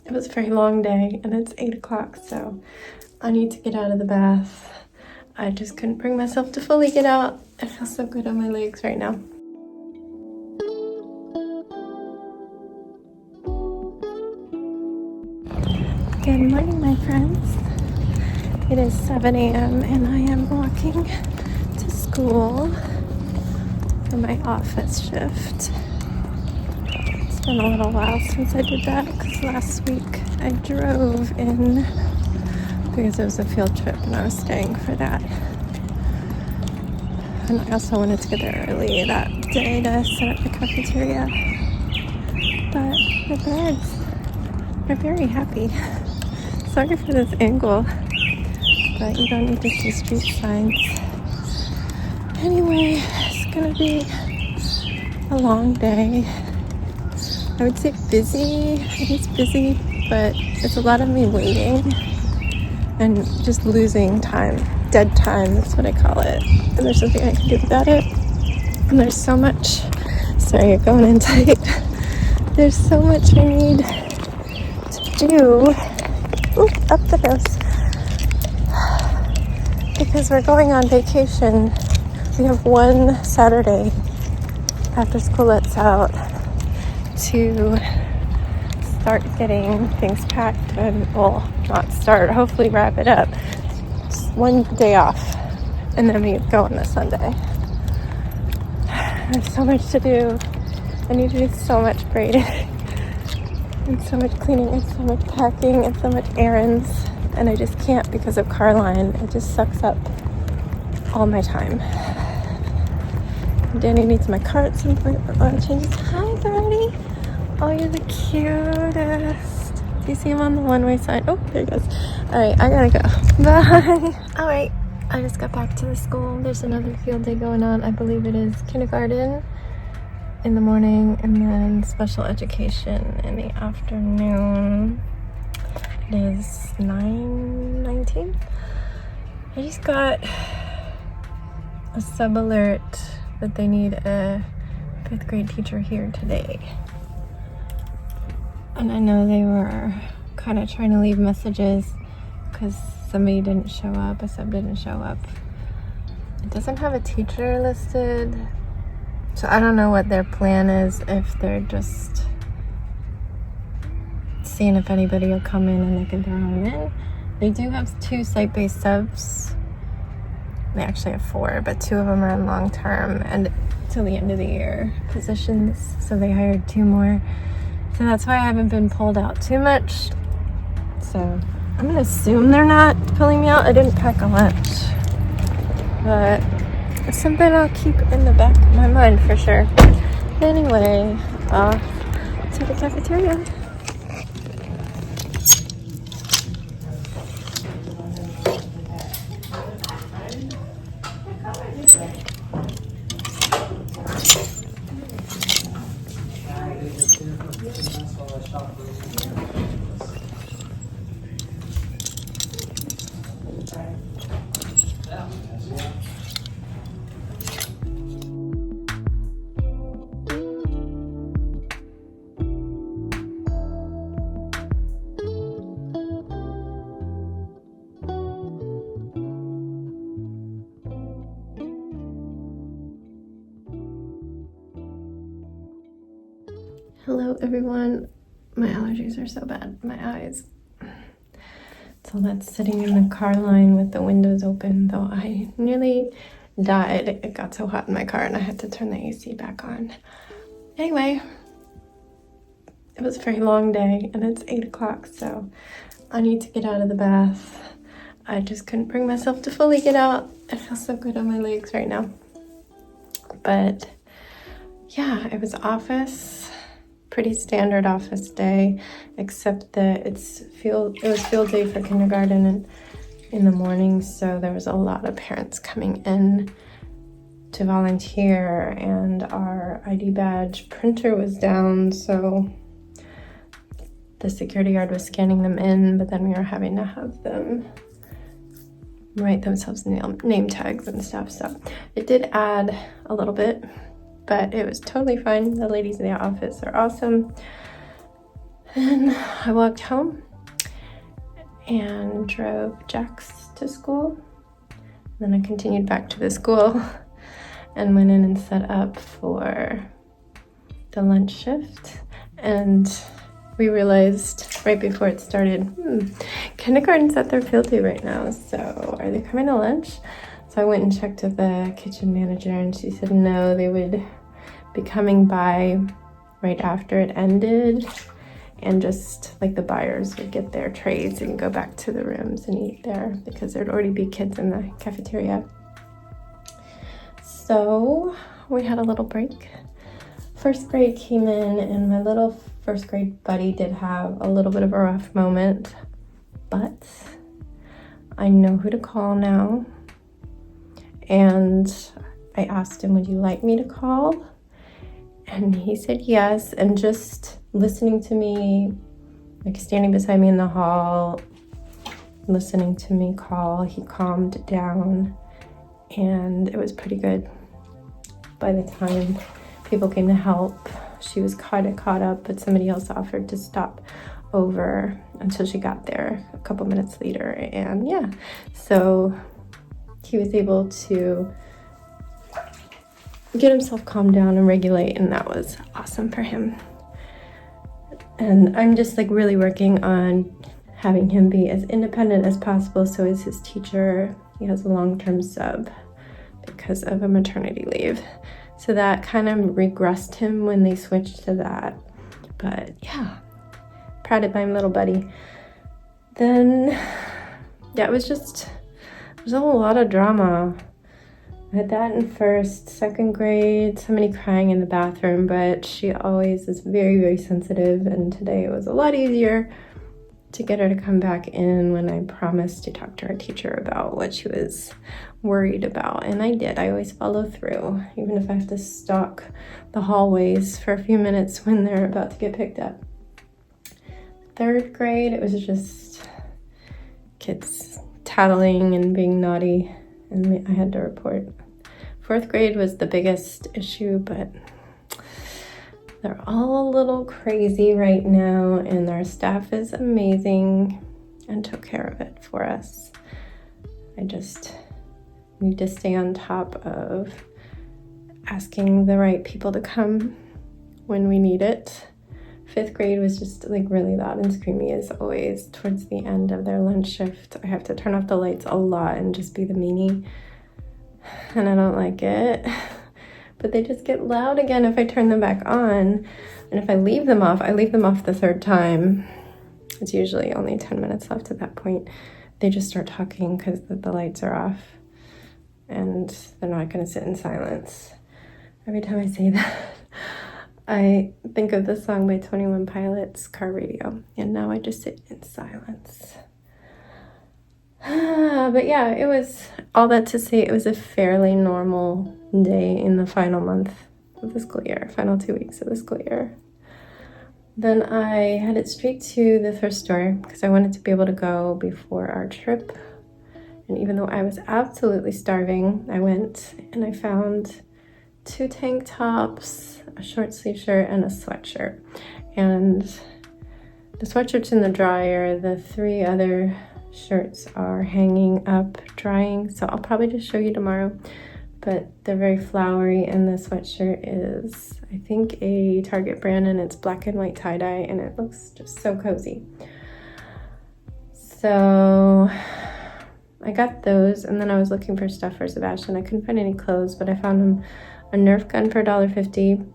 It was a very long day and it's 8 o'clock, so I need to get out of the bath. I just couldn't bring myself to fully get out. It feels so good on my legs right now. Good morning, my friends. It is 7 a.m. and I am walking to school for my office shift. It's been a little while since I did that because last week I drove in because it was a field trip and I was staying for that. And I also wanted to get there early that day to set up the cafeteria. But the birds are very happy. Sorry for this angle, but you don't need to see street signs. Anyway, it's gonna be a long day. I would say busy. It is busy, but it's a lot of me waiting and just losing time. Dead time, that's what I call it. And there's nothing I can do about it. And there's so much, sorry, you're going in tight. There's so much I need to do. Oop, up the nose. Because we're going on vacation. We have one Saturday after school lets out to start getting things packed and, well, not start, hopefully wrap it up. Just one day off, and then we go on the Sunday. There's so much to do. I need to do so much braiding and so much cleaning and so much packing and so much errands, and I just can't because of Carline. It just sucks up all my time. Danny needs my car at some point for oil changes. Hi, Birdie. Oh, you're the cutest. Do you see him on the one-way sign? Oh, there he goes. All right, I gotta go. Bye. All right, I just got back to the school. There's another field day going on. I believe it is kindergarten in the morning and then special education in the afternoon. It is 9:19. I just got a sub alert that they need a 5th grade teacher here today. And I know they were kind of trying to leave messages because somebody didn't show up, a sub didn't show up. It doesn't have a teacher listed, so I don't know what their plan is, if they're just seeing if anybody will come in and they can throw them in. They do have 2 site-based subs. They actually have 4, but 2 of them are in long-term and till the end of the year positions, so they hired 2 more. So that's why I haven't been pulled out too much. So I'm gonna assume they're not pulling me out. I didn't pack a lunch, but it's something I'll keep in the back of my mind for sure. Anyway, off to the cafeteria. Hello everyone. My allergies are so bad. My eyes. So that's sitting in the car line with the windows open, though I nearly died. It got so hot in my car and I had to turn the AC back on. Anyway, it was a very long day and it's 8 o'clock, so I need to get out of the bath. I just couldn't bring myself to fully get out. It feels so good on my legs right now. But yeah, it was office. Pretty standard office day, except that it was field day for kindergarten and in the morning, so there was a lot of parents coming in to volunteer, and our ID badge printer was down, so the security guard was scanning them in, but then we were having to have them write themselves name tags and stuff, so it did add a little bit, but it was totally fine. The ladies in the office are awesome. And I walked home and drove Jax to school. Then I continued back to the school and went in and set up for the lunch shift. And we realized right before it started, kindergarten's at their field day right now, so are they coming to lunch? So I went and checked with the kitchen manager, and she said no, they would be coming by right after it ended, and just like the buyers would get their trays and go back to the rooms and eat there because there'd already be kids in the cafeteria. So we had a little break. First grade came in, and my little first grade buddy did have a little bit of a rough moment, but I know who to call now. And I asked him, would you like me to call? And he said yes. And just listening to me, like standing beside me in the hall, listening to me call, he calmed down, and it was pretty good. By the time people came to help, she was kind of caught up, but somebody else offered to stop over until she got there a couple minutes later. And yeah, so he was able to get himself calmed down and regulate, and that was awesome for him. And I'm just like really working on having him be as independent as possible. So as his teacher, he has a long-term sub because of a maternity leave. So that kind of regressed him when they switched to that. But yeah, proud of my little buddy. Then, yeah, it was a lot of drama. I had that in first, second grade, somebody crying in the bathroom, but she always is very, very sensitive. And today it was a lot easier to get her to come back in when I promised to talk to her teacher about what she was worried about. And I did. I always follow through, even if I have to stalk the hallways for a few minutes when they're about to get picked up. Third grade, it was just kids tattling and being naughty, and I had to report. Fourth grade was the biggest issue, but they're all a little crazy right now, and our staff is amazing and took care of it for us. I just need to stay on top of asking the right people to come when we need it. Fifth grade was just like really loud and screamy as always. Towards the end of their lunch shift, I have to turn off the lights a lot and just be the meanie, and I don't like it. But they just get loud again if I turn them back on. And if I leave them off the third time. It's usually only 10 minutes left at that point. They just start talking because the lights are off, and they're not going to sit in silence. Every time I say that, I think of the song by 21 Pilots, Car Radio, and now I just sit in silence. But yeah, it was all that to say it was a fairly normal day in the final month of the school year, final 2 weeks of the school year. Then I headed straight to the thrift store because I wanted to be able to go before our trip. And even though I was absolutely starving, I went and I found 2 tank tops, a short sleeve shirt, and a sweatshirt. And the sweatshirt's in the dryer. The 3 other shirts are hanging up drying, so I'll probably just show you tomorrow. But they're very flowery, and the sweatshirt is, I think, a Target brand, and it's black and white tie-dye, and it looks just so cozy. So I got those, and then I was looking for stuff for Sebastian. I couldn't find any clothes, but I found him a Nerf gun for $1.50.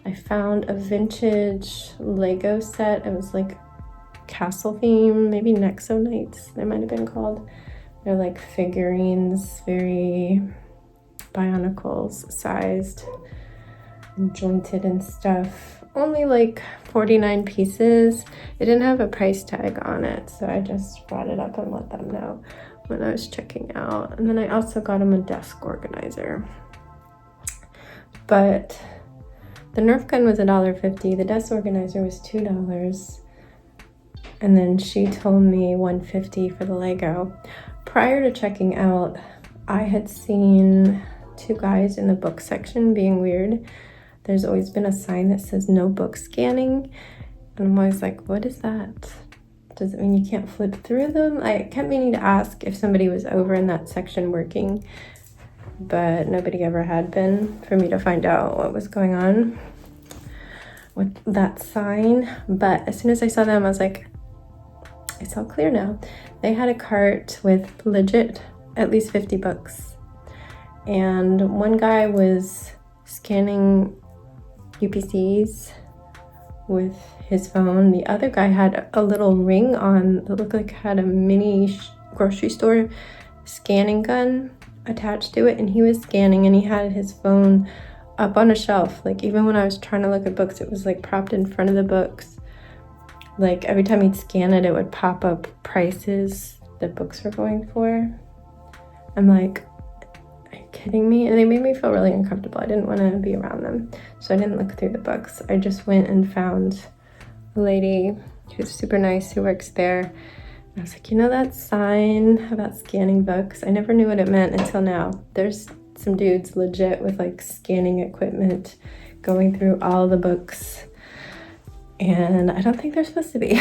I found a vintage Lego set. It was like castle theme, maybe Nexo Knights they might have been called. They're like figurines, very Bionicles sized and jointed and stuff. Only like 49 pieces. It didn't have a price tag on it, so I just brought it up and let them know when I was checking out. And then I also got him a desk organizer. But the Nerf gun was $1.50. The desk organizer was $2. And then she told me $1.50 for the Lego. Prior to checking out, I had seen 2 guys in the book section being weird. There's always been a sign that says no book scanning. And I'm always like, what is that? Does it mean you can't flip through them? I kept meaning to ask if somebody was over in that section working, but nobody ever had been for me to find out what was going on with that sign. But as soon as I saw them, I was like, it's all clear now. They had a cart with legit at least 50 books. And one guy was scanning UPCs with his phone. The other guy had a little ring on that looked like it had a mini grocery store scanning gun attached to it, and he was scanning and he had his phone up on a shelf. Like even when I was trying to look at books, it was like propped in front of the books. Like every time he'd scan it, it would pop up prices that books were going for. I'm like, are you kidding me? And they made me feel really uncomfortable. I didn't want to be around them, so I didn't look through the books. I just went and found a lady who's super nice who works there. And I was like, you know that sign about scanning books? I never knew what it meant until now. There's some dudes legit with like scanning equipment going through all the books, and I don't think they're supposed to be.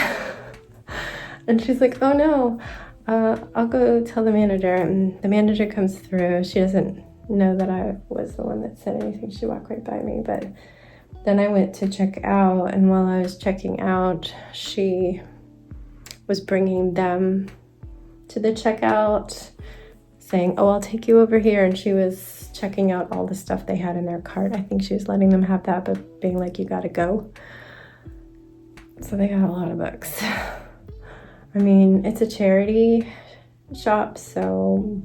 And she's like, oh no, I'll go tell the manager. And the manager comes through. She doesn't know that I was the one that said anything. She walked right by me. But then I went to check out, and while I was checking out, she was bringing them to the checkout, saying, oh, I'll take you over here. And she was checking out all the stuff they had in their cart. I think she was letting them have that, but being like, you gotta go. So they got a lot of books. I mean, it's a charity shop, so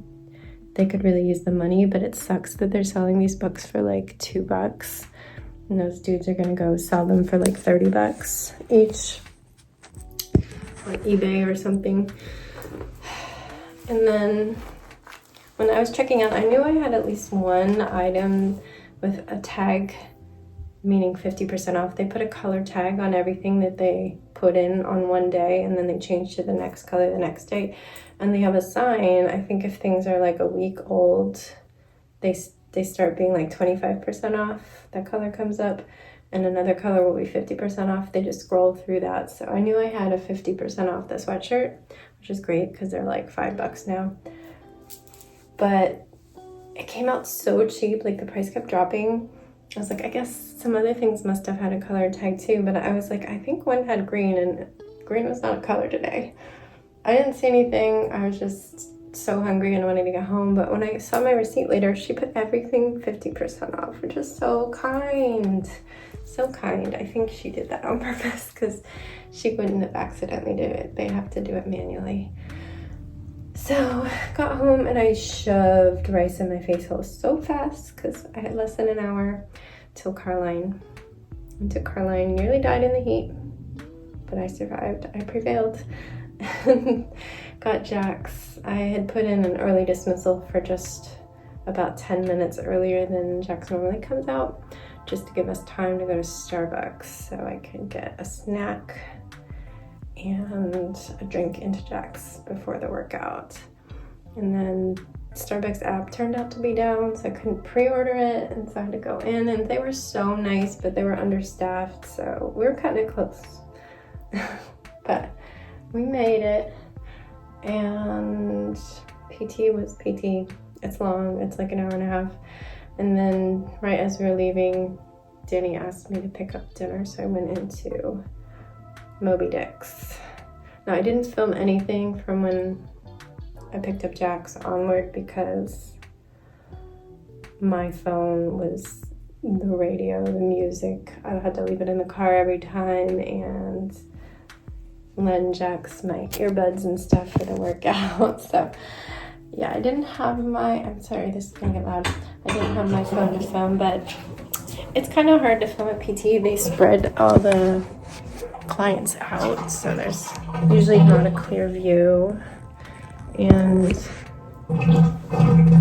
they could really use the money, but it sucks that they're selling these books for like $2. And those dudes are gonna go sell them for like $30 each on eBay or something. And then when I was checking out, I knew I had at least one item with a tag, meaning 50% off. They put a color tag on everything that they put in on one day, and then they change to the next color the next day. And they have a sign, I think if things are like a week old, they start being like 25% off. That color comes up, and another color will be 50% off. They just scroll through that. So I knew I had a 50% off the sweatshirt, which is great because they're like $5 now. But it came out so cheap, like the price kept dropping. I was like, I guess some other things must have had a color tag too, but I was like, I think one had green, and green was not a color today. I didn't see anything. I was just so hungry and wanted to get home. But when I saw my receipt later, she put everything 50% off, which is so kind. So kind. I think she did that on purpose because she wouldn't have accidentally did it. They have to do it manually. So got home and I shoved rice in my face hole so fast because I had less than an hour till Caroline. Until Caroline nearly died in the heat, but I survived. I prevailed. Got Jax. I had put in an early dismissal for just about 10 minutes earlier than Jax normally comes out, just to give us time to go to Starbucks so I could get a snack and a drink into Jax before the workout. And then Starbucks app turned out to be down, so I couldn't pre-order it, and so I had to go in, and they were so nice, but they were understaffed, so we were cutting it close. But we made it, and PT was PT. It's long, it's like an hour and a half. And then right as we were leaving, Danny asked me to pick up dinner, so I went into Moby Dick's. Now I didn't film anything from when I picked up Jax onward because my phone was the radio, the music. I had to leave it in the car every time and lend Jax my earbuds and stuff for the workout. So yeah, I didn't have my, I'm sorry, this is gonna get loud. I didn't have my phone to film, but it's kind of hard to film at PT. They spread all the clients out, so there's usually not a clear view. And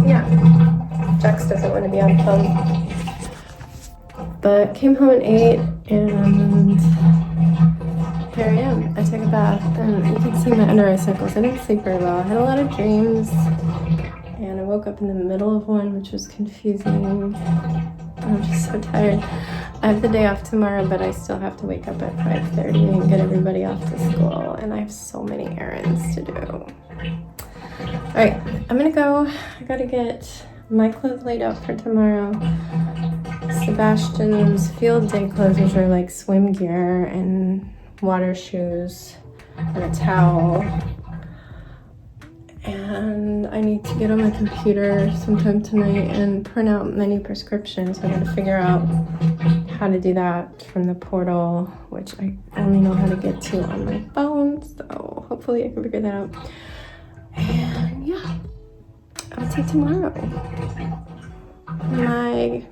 yeah, Jax doesn't want to be on film. But came home and ate, and here I am. I took a bath, and you can see my under eye circles. I didn't sleep very well. I had a lot of dreams, and I woke up in the middle of one, which was confusing. I'm just so tired. I have the day off tomorrow, but I still have to wake up at 5:30 and get everybody off to school, and I have so many errands to do. All right, I'm gonna go. I gotta get my clothes laid out for tomorrow. Sebastian's field day clothes, which are like swim gear and water shoes and a towel. And I need to get on my computer sometime tonight and print out many prescriptions. I gotta figure out how to do that from the portal, which I only know how to get to on my phone. So hopefully I can figure that out. And yeah, I'll see you tomorrow. My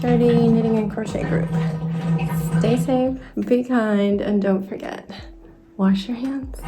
charity knitting and crochet group. Stay safe, be kind, and don't forget, wash your hands.